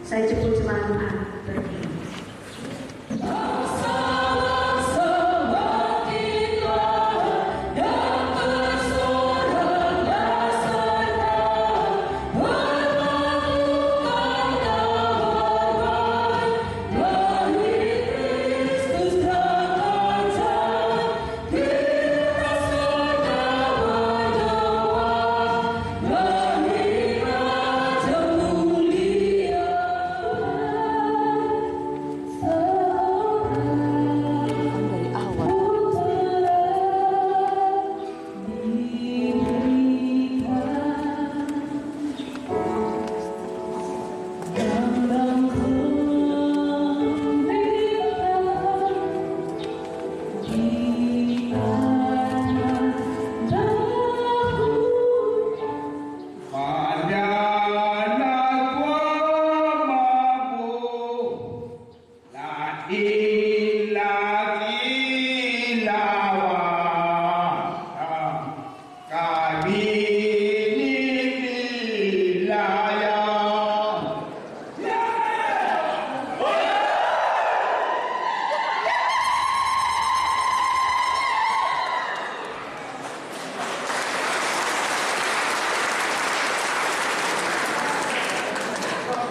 Saya jemput jemaat Tuhan berdiri.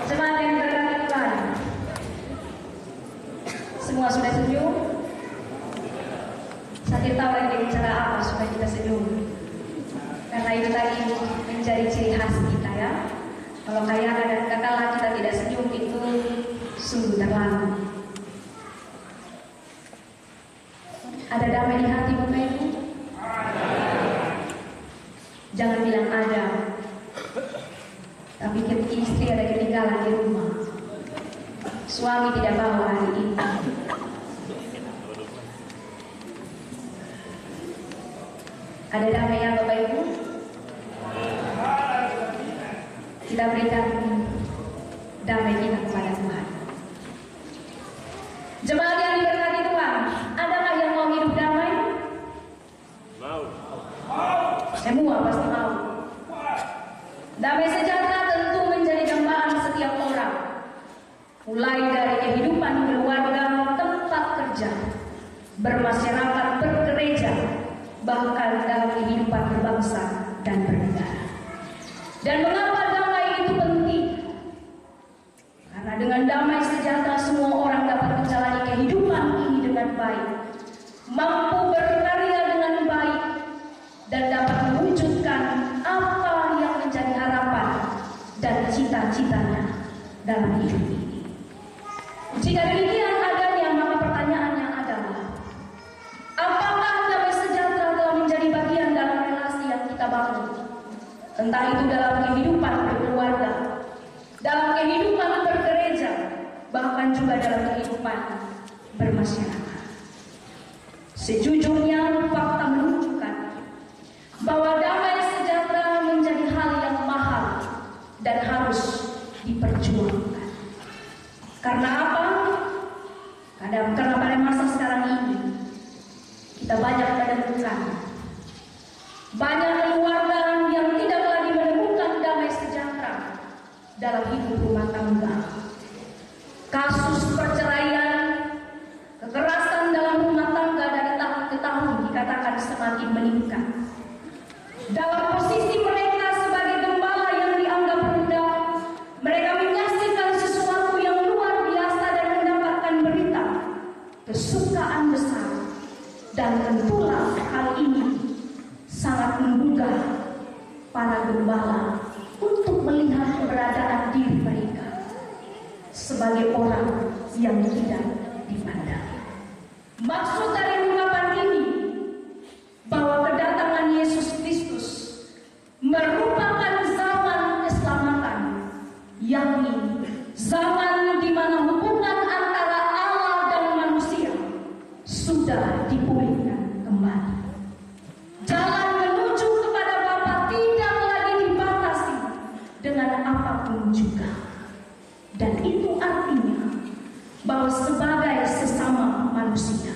Jemaat yang berkati Tuhan, semua sudah senyum. Saya tahu lagi bicara apa supaya kita senyum, karena itu tadi menjadi ciri khas kita ya. Kalau kayak dan katalah kita tidak senyum itu sungguh terlalu. Ada damai di hati Bapak Ibu? Jangan bilang ada, tapi istri ada ketinggalan di rumah, suami tidak bawa hari ini. Ada damai ya Bapak Ibu? Kita berikan damai kita kepada Tuhan. Jemaat yang diberkati Tuhan, adakah yang mau hidup damai? Mau. Semua pasti mau. Damai sejahtera tentu menjadi dambaan setiap orang, mulai dari kehidupan keluarga, tempat kerja, bermasyarakat, bergereja, bahkan dalam kehidupan berbangsa dan bernegara. Dan mengapa damai itu penting? Karena dengan damai sejahtera semua orang dapat menjalani kehidupan ini dengan baik, mampu berkarya dengan baik, dan dapat mewujudkan apa yang menjadi harapan dan cita-citanya dalam hidup ini. Jika demikian adanya, maka pertanyaannya adalah, apakah damai sejahtera telah menjadi bagian dalam relasi yang kita bangun? Entah itu dalam kehidupan berkeluarga, dalam kehidupan bergereja, bahkan juga dalam kehidupan bermasyarakat. Sejujurnya fakta menunjukkan bahwa damai sejahtera menjadi hal yang mahal dan harus diperjuangkan. Karena apa? Karena pada masa sekarang ini kita banyak menemukan banyak keluarga yang tidak lagi menemukan damai sejahtera dalam hidup rumah tangga. Kasus perceraian, kekerasan dalam rumah tangga dari tahun ke tahun dikatakan semakin meningkat. Dalam posisi mereka sebagai gembala yang dianggap rendah, mereka menyaksikan sesuatu yang luar biasa dan mendapatkan berita kesukaan besar. Dan tentulah hal ini sangat menggugah para gembala untuk melihat keberadaan diri mereka sebagai orang yang tidak dipandang. Maksud dari ungkapan ini bahwa kedatangan Yesus Kristus merupakan zaman keselamatan, yakni zaman di mana hubungan antara Allah dan manusia sudah dipulihkan kembali. Jalan menuju kepada Bapa tidak lagi dibatasi dengan apapun juga. Dan itu artinya bahwa sebagai sesama manusia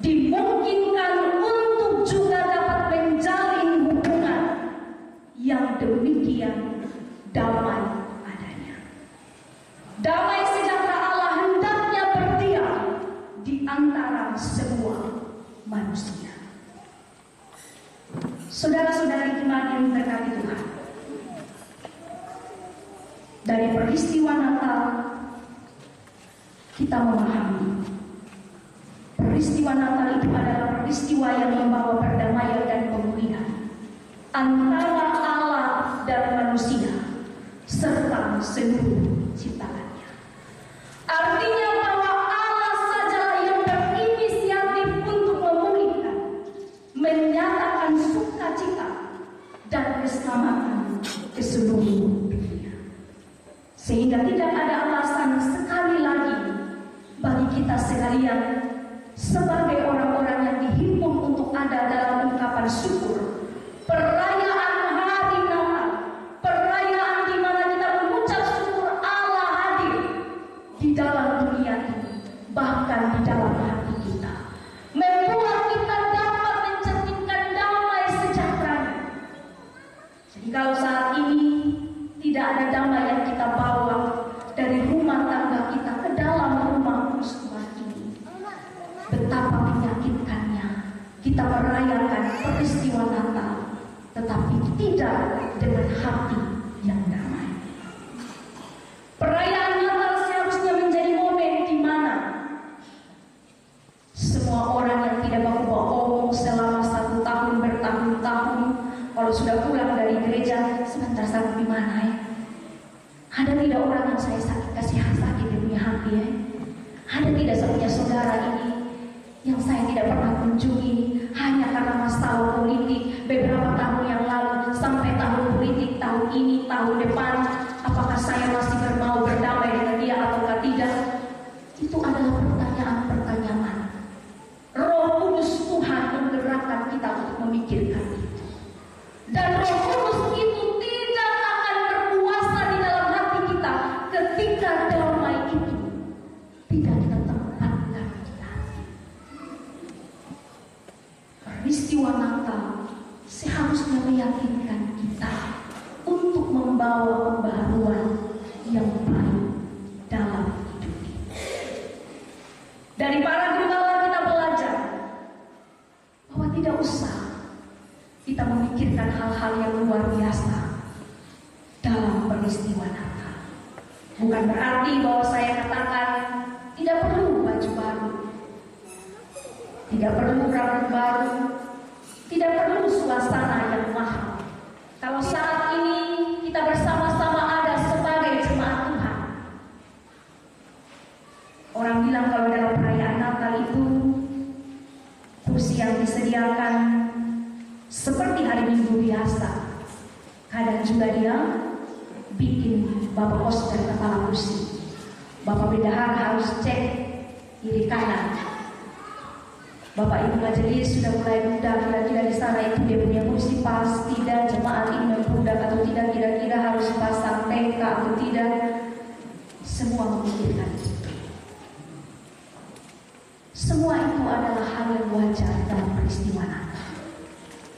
dimungkinkan untuk juga dapat menjalin hubungan yang demikian damai adanya. Damai sejahtera Allah hendaknya berdiam di antara semua manusia. Saudara-saudari iman yang terkasih Tuhan, dari peristiwa Natal kita memahami peristiwa Natal itu adalah peristiwa yang membawa perdamaian dan pemulihan antara Allah dan manusia serta seluruh ciptaannya. Artinya bahwa Allah sajalah yang berinisiatif untuk memulihkan, menyatakan sukacita dan keselamatan ke seluruh dunia. Sehingga tidak ada alasan sekali lagi bagi kita sekalian sebagai orang-orang yang dihimpun untuk ada dalam ungkapan syukur, perayaan hari Natal, perayaan di mana kita mengucap syukur Allah hadir di dalam dunia ini, bahkan di dalam hati kita, membuat kita dapat mencerminkan damai sejahtera. Jadi kalau saat ini tidak ada damai yang kita bawa dari rumah tangga kita ke dalam rumah kudus Tuhan ini, betapa menyakitkannya kita merayakan peristiwa Natal tetapi tidak dengan hati yang damai. Perayaan Natal seharusnya menjadi momen di mana semua orang yang tidak mau bohong selama 1 tahun bertahun-tahun, kalau sudah pulang dari gereja, sebentar saya di mana ya? Ada tidak orang yang saya kasih sakit di punya hati ya? Ada tidak saya punya saudara ini yang saya tidak pernah kunjungi hanya karena masalah politik beberapa tahun yang lalu sampai tahun politik tahun ini, tahun depan, apakah saya masih mau berdamai dengan dia ataukah tidak? Itu adalah pertanyaan-pertanyaan. Roh Kudus Tuhan menggerakkan kita untuk memikirkan itu. Dan Roh Kudus itu tidak akan berkuasa di dalam hati kita ketika damai itu tidak kita tempatkan di hati. Peristiwa Natal seharusnya meyakinkan kita untuk membawa pembaharuan yang baik dalam hidup ini. Dari para gembala kita belajar bahwa tidak usah kita memikirkan hal-hal yang luar biasa dalam peristiwa Natal. Bukan berarti bahwa saya katakan tidak perlu baju baru, tidak perlu rambut baru, tidak perlu suasana yang mahal. Kalau saat ini kita bersama-sama ada sebagai jemaat Tuhan, orang bilang kalau dalam perayaan Natal itu kursi yang disediakan seperti hari Minggu biasa. Kadang juga dia bikin Bapak host dan kepala kursi. Bapak bendahara harus cek kiri kanan. Bapak Ibu majelis sudah mulai muda, kira-kira di sana itu dia punya kursi pas, tidak, jemaat ini membudak atau tidak, kira-kira harus pasang tengka atau tidak. Semua memikirkan itu. Semua itu adalah hal yang wajar dalam peristiwa Natal.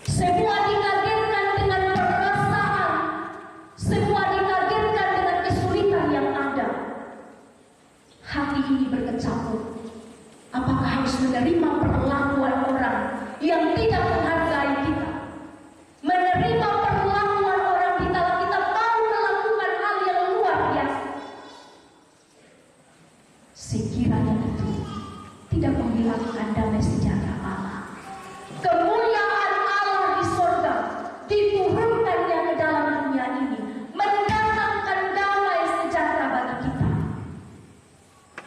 Semua dikagetkan dengan perasaan, semua dikagetkan dengan kesulitan yang ada. Hati ini berkecamuk. Apakah harus menerima perlakuan orang yang tidak menghargai kita? Menerima perlakuan orang di dalam kita mau melakukan hal yang luar biasa. Sekiranya itu tidak menghilangkan damai sejahtera Allah, kemuliaan Allah di sorga diturunkannya ke dalam dunia ini, mendatangkan damai sejahtera bagi kita.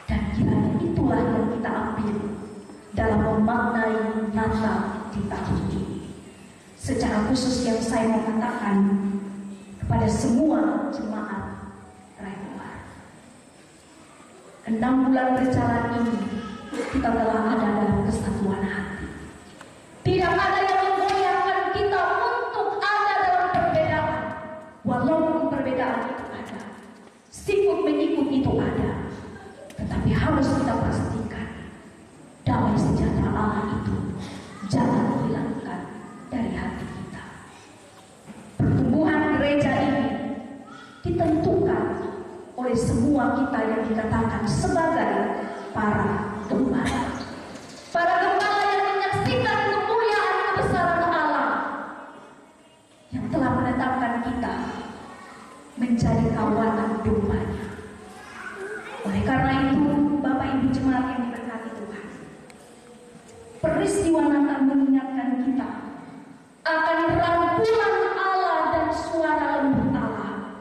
Dan kiranya itulah yang kita ambil dalam memaknai Natal di tahun ini. Secara khusus yang saya mau katakan kepada semua jemaat regular, 6 bulan berjalan ini kita telah ada dalam kesatuan hati. Tidak ada yang menggoyahkan kita untuk ada dalam perbedaan. Walaupun perbedaan itu ada, sikut mengikut itu ada, tetapi harus kita pastikan damai sejahtera Allah itu jangan dihilangkan dari hati kita. Pertumbuhan gereja ini ditentukan oleh oleh semua kita yang dikatakan sebagai para gembala. Para gembala yang menyaksikan kemuliaan kebesaran Allah yang telah menetapkan kita menjadi kawanan domba-Nya. Oleh karena itu, Bapak Ibu jemaat yang diberkati Tuhan, peristiwa Natal mengingatkan kita akan rangkulan Allah dan suara lembut Allah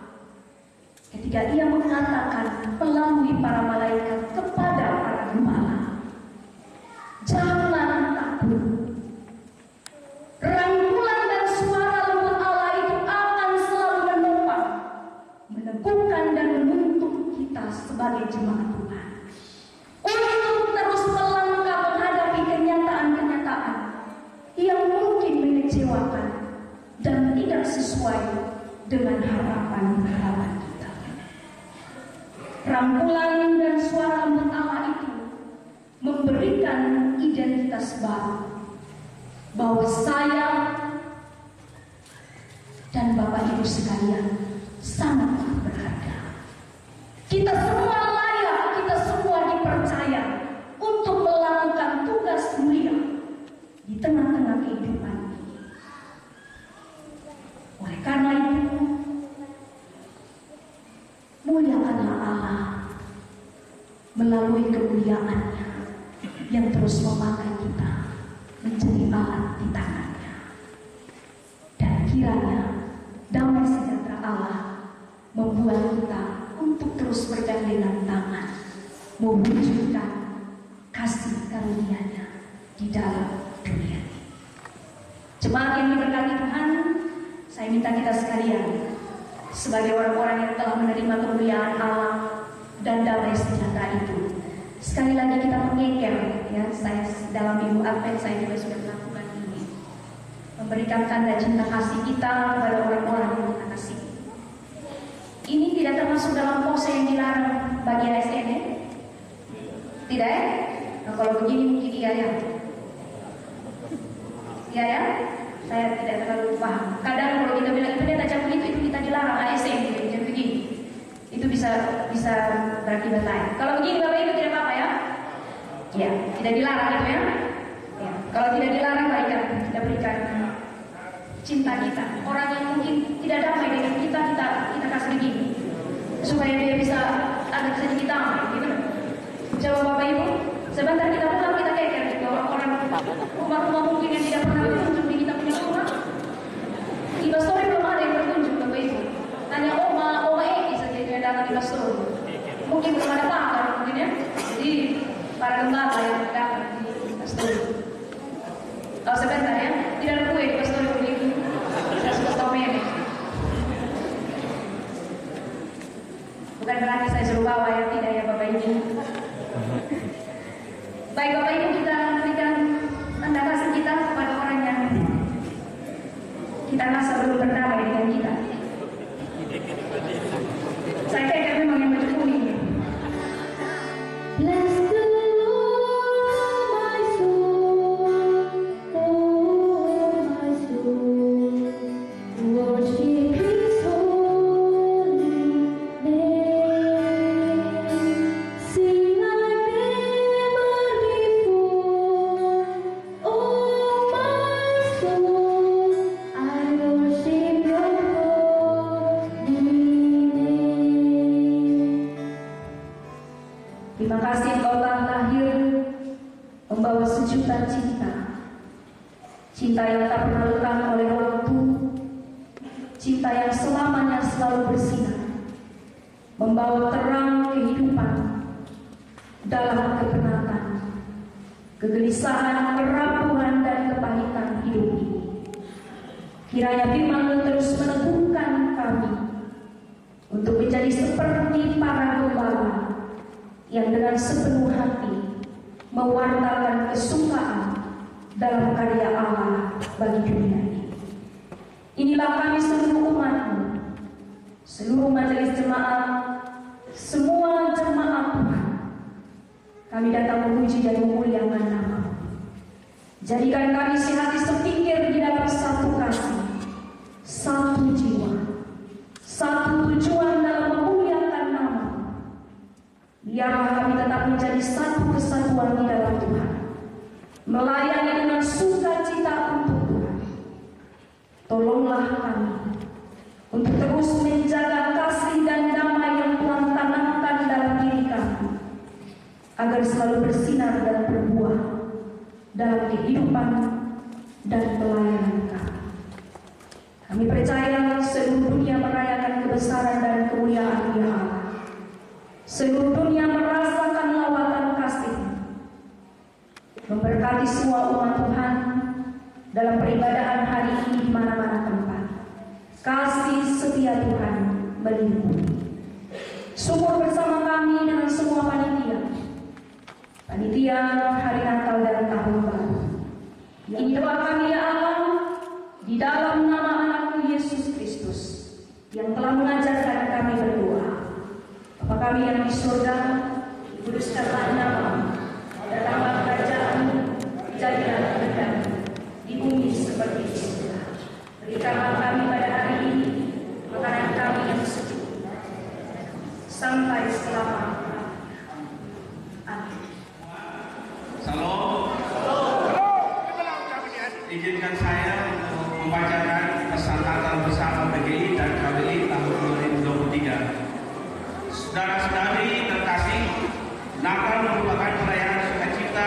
ketika Ia mengatakan melalui para malaikat kepada para gembala, jangan takut. Rangkulan dan suara lembut Allah itu akan selalu menopang, meneguhkan dan menuntut kita sebagai jemaat Tuhan untuk terus melangkah menghadapi kenyataan-kenyataan yang mungkin mengecewakan dan tidak sesuai dengan harapan-harapan kita. Rangkulan dan suara lembut Allah itu memberikan identitas baru bahwa saya dan Bapak Ibu sekalian sangat berharga. Kita semua layak, kita semua dipercaya untuk melakukan tugas mulia di tengah-tengah kehidupan ini. Oleh karena itu, muliakanlah Allah melalui kemuliaan-Nya yang terus memakai kita menjadi alat di tangan-Nya. Dan kiranya damai sejahtera Allah membuat kita untuk terus bergandengan tangan mewujudkan kasih karunia-Nya di dalam dunia ini. Jemaat yang diberkati Tuhan, saya minta kita sekalian sebagai orang-orang yang telah menerima kemuliaan Allah dan damai sejahtera itu, sekali lagi kita mengeker, ya, saya dalam minggu Advent saya juga sudah melakukan ini, memberikan tanda cinta kasih kita kepada orang-orang yang kita kasih. Ini tidak termasuk dalam pose yang dilarang bagi ASN, ya? Tidak, ya? Nah, kalau begini mungkin iya ya. Iya ya? Saya tidak terlalu paham. Kadang kalau kita bilang itu dia tajam begitu, itu kita dilarang ASN gitu, jadi begini. Itu bisa berakibat lain. Kalau begini Bapak Ibu tidak apa-apa ya? Ya, tidak dilarang gitu ya. Ya, kalau tidak dilarang baikkan kita berikan cinta kita. Orang yang mungkin tidak damai dengan kita kasih begini supaya dia bisa agak sedikit damai, gitu. Coba Bapak Ibu, sebentar kita pulang kita keker juga orang-orang rumah-rumah mungkin yang tidak pernah berkunjung di kita punya rumah. Di Bastori belum ada yang berkunjung Bapak Ibu. Tanya oma Eki saja yang datang di Bastori. Mungkin belum ada pakar mungkin ya. Jadi para gembala yang datang di Bastori. Oh sebentar ya, tidak ada kue di Bastori begitu. Saya suka tahu meme. Bukan berarti saya suruh bawa ya, tidak ya Bapak Ibu. Baik Bapak Ibu, kita berikan tanda kasih kita kepada orang yang kita rasa belum berdamai dengan kita. Saya kira memang yang baju kuning. Bless the Lord, my soul, oh my soul, worship His holy name. Sing like never before, oh my soul, I worship Your holy name. Terima kasih Engkau telah lahir membawa sejuta cinta, cinta yang tak pernah lekang oleh waktu, cinta yang selamanya selalu bersinar, membawa terang kehidupan dalam kepenatan, kegelisahan, kerapuhan dan kepahitan hidup ini. Kiranya firman-Mu terus meneguhkan kami untuk menjadi seperti para gembala yang dengan sepenuh hati mewartakan kesukaan dalam karya Allah bagi dunia ini. Inilah kami seluruh umat-Mu, seluruh majelis jemaat, semua jemaat Tuhan. Kami datang memuji dan memuliakan nama-Mu. Jadikan kami sehati sepikir di dalam satu kasih, satu jiwa, satu tujuan dalam memuliakan nama-Mu, biarlah kami tetap menjadi satu kesatuan di dalam Tuhan, melayani dengan sukacita untuk Tuhan. Tolonglah kami untuk terus menjaga kasih dan damai yang Tuhan tanamkan dalam diri kami, agar selalu bersinar dan berbuah dalam kehidupan dan pelayanan kami. Kami percaya seluruh dunia merayakan kebesaran dan kemuliaan Dia Allah. Seluruh dunia merasakan lawatan kasih. Memberkati semua umat Tuhan dalam peribadahan hari ini di mana-mana tempat. Kasih setia Tuhan melingkupi. Sumur bersama kami dengan semua panitia hari Natal dan Tahun Baru. Ini doa kami ya Allah, di dalam nama Anakmu Yesus Kristus yang telah mengajarkan kami berdoa. Bapa kami yang di surga, dikuduskanlah nama-Mu, datanglah kerajaan-Mu, jadilah kehendak-Mu di bumi seperti di surga. Berikanlah kami pada hari ini makanan kami yang secukupnya, sampai selama-lamanya. Amin. Salam. Izinkan saya untuk membacakan pesan Natal bersama PGI dan KBI tahun 2023. Saudara-saudari terkasih, Natal merupakan perayaan sukacita